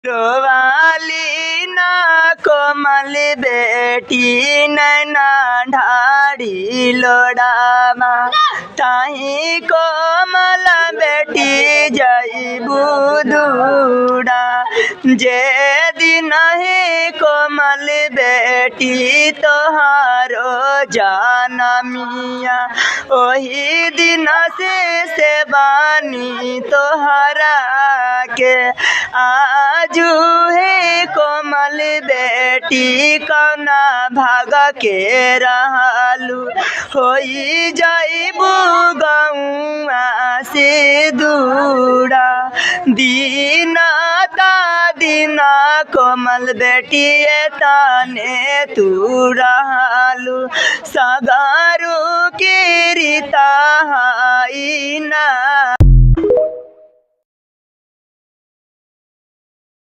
रोवाली ना कोमल बेटी नैना ढाड़ी लोड़ामा ताही कोमल बेटी जईबू दूड़ा जे दिन ही कोमल बेटी तोहारो जानमिया ओही दिन से बानी तोहरा के आजू है कोमल बेटी कौना भाग के रहलू होई जाइबू गौआ से दूरा दीना ता दीना कोमल बेटी ताने तू रहलू सगारू की रीता हाई ना।